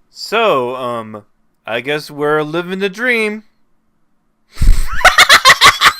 So, I guess we're living the dream.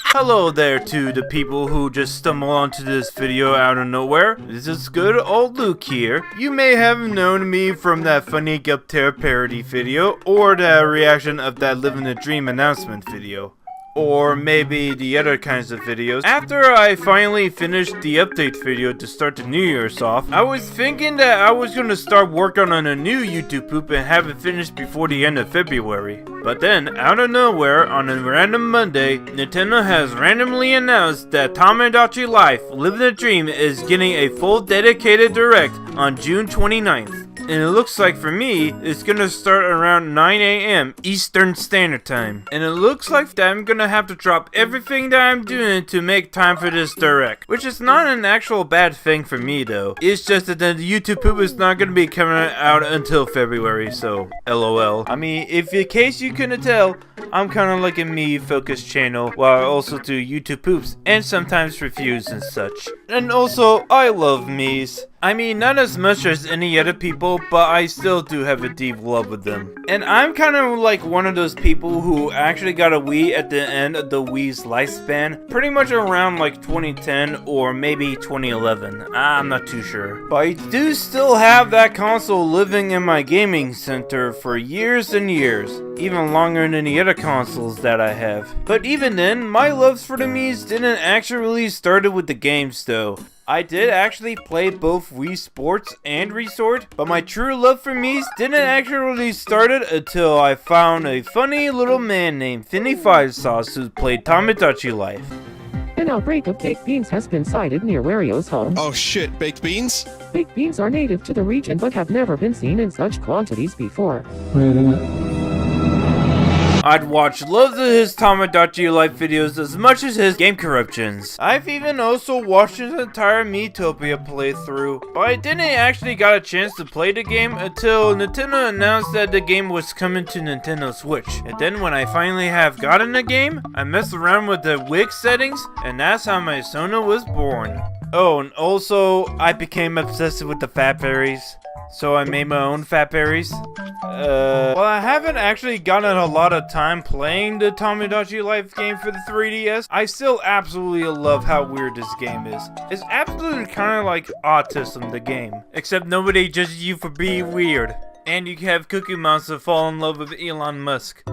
Hello there to the people who just stumble onto this video out of nowhere. This is good old Luke here. You may have known me from that funny Gupter parody video, or the reaction of that Living the Dream announcement video. Or maybe the other kinds of videos. After I finally finished the update video to start the New Year's off, I was thinking that I was gonna start working on a new YouTube poop and have it finished before the end of February. But then, out of nowhere, on a random Monday, Nintendo has randomly announced that Tamagotchi Life Living the Dream is getting a full dedicated direct on June 29th. And it looks like for me, it's gonna start around 9 AM Eastern Standard Time. And it looks like that I'm gonna have to drop everything that I'm doing to make time for this direct. Which is not an actual bad thing for me though. It's just that the YouTube poop is not gonna be coming out until February, so LOL. I mean, if in case you couldn't tell, I'm kinda like a me focused channel, while I also do YouTube poops and sometimes reviews and such. And also, I love me's. I mean, not as much as any other people, but I still do have a deep love with them. And I'm kind of like one of those people who actually got a Wii at the end of the Wii's lifespan, pretty much around like 2010 or maybe 2011. I'm not too sure. But I do still have that console living in my gaming center for years and years, even longer than the other consoles that I have. But even then, my loves for the Mii's didn't actually started with the games though. I did actually play both Wii Sports and Resort, but my true love for Mii's didn't actually start until I found a funny little man named Finny Five Sauce who played Tamagotchi Life. An outbreak of baked beans has been sighted near Wario's home. Oh shit, baked beans? Baked beans are native to the region but have never been seen in such quantities before. Wait a minute. I'd watch loads of his Tamagotchi Life videos as much as his game corruptions. I've even also watched his entire Miitopia playthrough, but I didn't actually got a chance to play the game until Nintendo announced that the game was coming to Nintendo Switch. And then when I finally have gotten the game, I messed around with the WIG settings, and that's how my Sona was born. Oh, and also, I became obsessed with the Fat Berries. So I made my own Fat Berries. Well, I haven't actually gotten a lot of time playing the Tamagotchi Life game for the 3DS. I still absolutely love how weird this game is. It's absolutely kind of like Autism, the game. Except nobody judges you for being weird. And you have Cookie Monster fall in love with Elon Musk.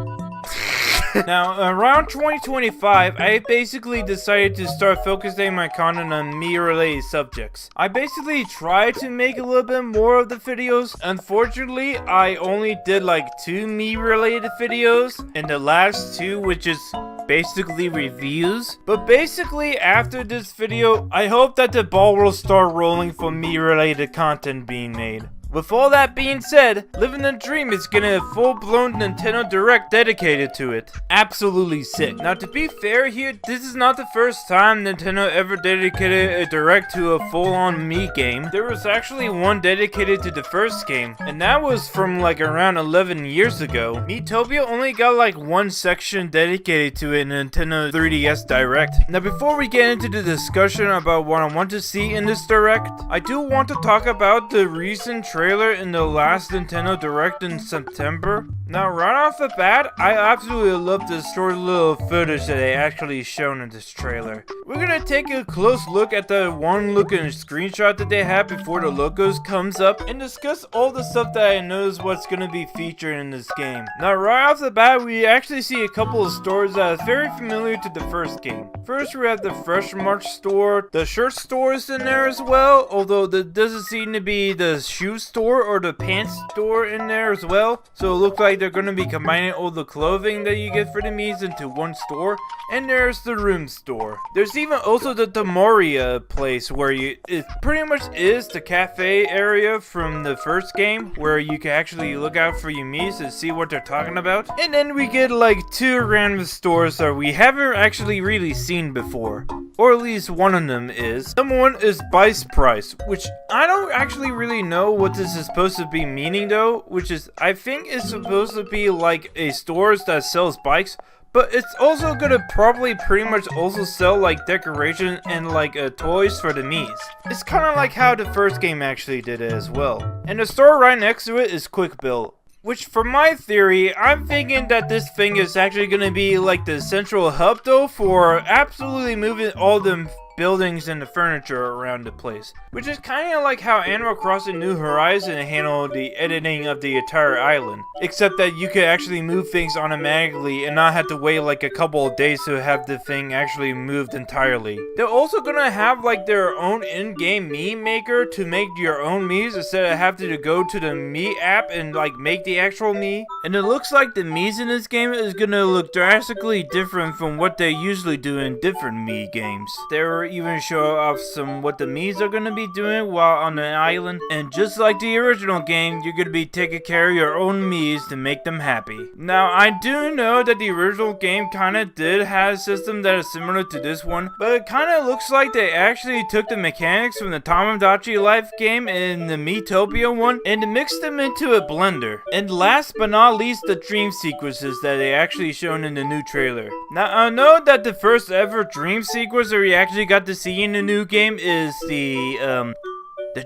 Now, around 2025, I basically decided to start focusing my content on me-related subjects. I basically tried to make a little bit more of the videos. Unfortunately, I only did like 2 me-related videos, and the last 2, which is basically reviews. But basically, after this video, I hope that the ball will start rolling for me-related content being made. With all that being said, Living the Dream is getting a full-blown Nintendo Direct dedicated to it. Absolutely sick. Now to be fair here, this is not the first time Nintendo ever dedicated a Direct to a full-on Mii game. There was actually one dedicated to the first game, and that was from like around 11 years ago. Miitopia only got like one section dedicated to a Nintendo 3DS Direct. Now before we get into the discussion about what I want to see in this Direct, I do want to talk about the recent trailer in the last Nintendo Direct in September. Now right off the bat, I absolutely love this short little footage that they actually shown in this trailer. We're gonna take a close look at the one looking screenshot that they had before the logos comes up and discuss all the stuff that I noticed what's gonna be featured in this game. Now right off the bat, we actually see a couple of stores that are very familiar to the first game. First we have the Fresh March store, the shirt store is in there as well, although there doesn't seem to be the shoe store or the pants store in there as well. So it looks like they're going to be combining all the clothing that you get for the Mii's into one store. And there's the room store. There's even also the Tamoria place where it pretty much is the cafe area from the first game, where you can actually look out for your Mii's and see what they're talking about. And then we get like 2 random stores that we haven't actually really seen before. Or at least one of them is. Number one is Bice Price, which I don't actually really know what this is supposed to be meaning though, which is, I think it's supposed to be like a store that sells bikes, but it's also gonna probably pretty much also sell like decoration and like toys for the Mii's. It's kind of like how the first game actually did it as well. And the store right next to it is Quick Bill. Which, for my theory, I'm thinking that this thing is actually gonna be like the central hub though for absolutely moving all the buildings and the furniture around the place. Which is kind of like how Animal Crossing New Horizons handled the editing of the entire island. Except that you could actually move things automatically and not have to wait like a couple of days to have the thing actually moved entirely. They're also gonna have like their own in-game meme maker to make your own memes instead of having to go to the Me app and like make the actual me. And it looks like the me's in this game is gonna look drastically different from what they usually do in different me games. They're even show off some what the me's are gonna be doing while on the island, and just like the original game, you're gonna be taking care of your own me's to make them happy. Now I do know that the original game kinda did have a system that is similar to this one, but it kinda looks like they actually took the mechanics from the Tamagotchi Life game and the Miitopia one and mixed them into a blender. And last but not least, the dream sequences that they actually shown in the new trailer. Now I know that the first ever dream sequence that we actually got to see in the new game is the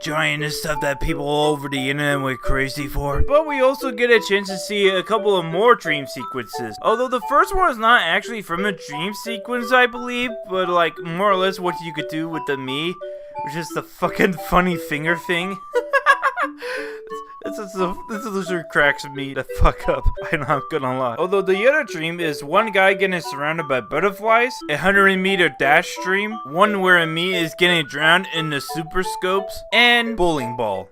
giant and stuff that people all over the internet went crazy for. But we also get a chance to see a couple of more dream sequences. Although the first one is not actually from a dream sequence, I believe, but like more or less what you could do with the me, which is the fucking funny finger thing. This literally cracks me the fuck up, I'm not gonna lie. Although the other dream is one guy getting surrounded by butterflies, a 100-meter dash dream, one where a me is getting drowned in the super scopes, and bowling ball.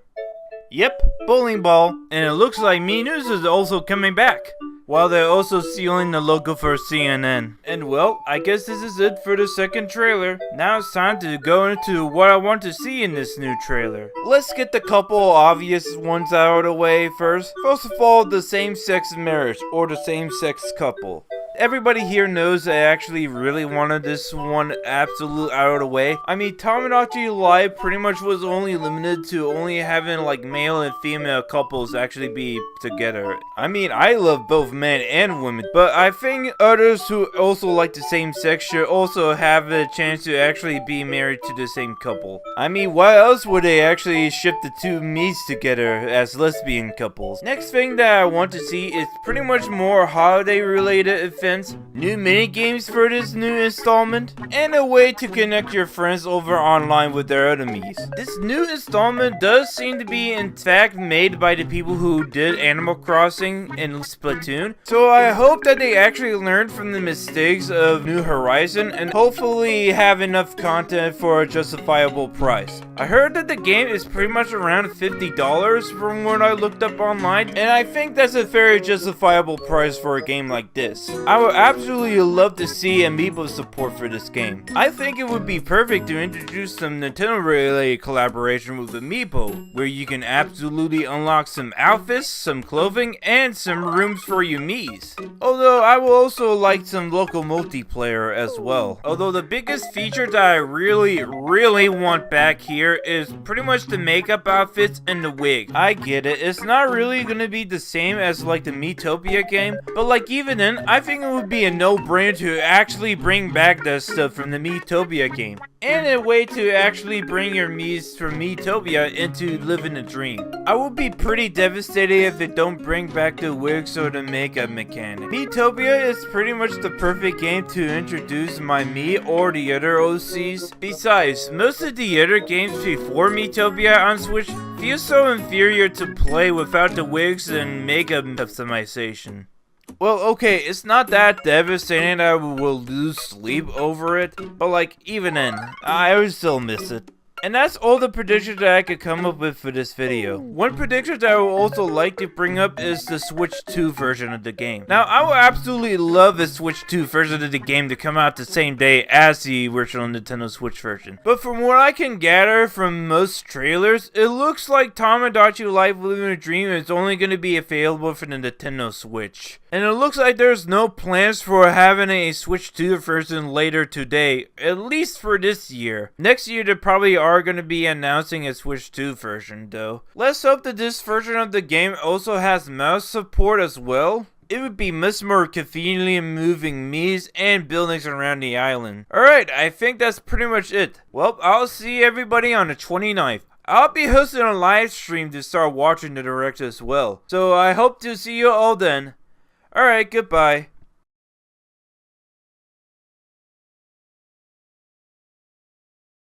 Yep, bowling ball, and it looks like Me News is also coming back, while they're also sealing the logo for CNN. And well, I guess this is it for the second trailer. Now it's time to go into what I want to see in this new trailer. Let's get the couple obvious ones out of the way first. First of all, the same-sex marriage, or the same-sex couple. Everybody here knows that I actually really wanted this one absolute out of the way. I mean, Tamagotchi Live pretty much was only limited to only having like male and female couples actually be together. I mean, I love both men and women, but I think others who also like the same sex should also have a chance to actually be married to the same couple. I mean, why else would they actually ship the two me's together as lesbian couples? Next thing that I want to see is pretty much more holiday related events, new mini games for this new installment, and a way to connect your friends over online with their enemies. This new installment does seem to be in fact made by the people who did Animal Crossing and Splatoon, so I hope that they actually learned from the mistakes of New Horizons and hopefully have enough content for a justifiable price. I heard that the game is pretty much around $50 from what I looked up online, and I think that's a very justifiable price for a game like this. I would absolutely love to see amiibo support for this game. I think it would be perfect to introduce some Nintendo related collaboration with amiibo, where you can absolutely unlock some outfits, some clothing, and some rooms for your Miis. Although I will also like some local multiplayer as well. Although the biggest feature that I really want back here is pretty much the makeup outfits and the wig. I get it, it's not really gonna be the same as like the Miitopia game, but like even then, I think it would be a no-brainer to actually bring back that stuff from the Miitopia game. And a way to actually bring your Miis from Miitopia into living the dream. I would be pretty devastated if they don't bring back the wigs or the makeup mechanic. Miitopia is pretty much the perfect game to introduce my Me or the other OCs. Besides, most of the other games before Miitopia on Switch feel so inferior to play without the wigs and makeup customization. Well, okay, it's not that devastating that I will lose sleep over it, but like, even then, I would still miss it. And that's all the predictions that I could come up with for this video. One prediction that I would also like to bring up is the Switch 2 version of the game. Now, I would absolutely love the Switch 2 version of the game to come out the same day as the original Nintendo Switch version. But from what I can gather from most trailers, it looks like Tamagotchi Life Living a Dream is only going to be available for the Nintendo Switch. And it looks like there's no plans for having a Switch 2 version later today, at least for this year. Next year, they probably are going to be announcing a Switch 2 version though. Let's hope that this version of the game also has mouse support as well. It would be much more conveniently moving Miis and buildings around the island. Alright, I think that's pretty much it. Well, I'll see everybody on the 29th. I'll be hosting a live stream to start watching the direct as well. So I hope to see you all then. Alright, goodbye.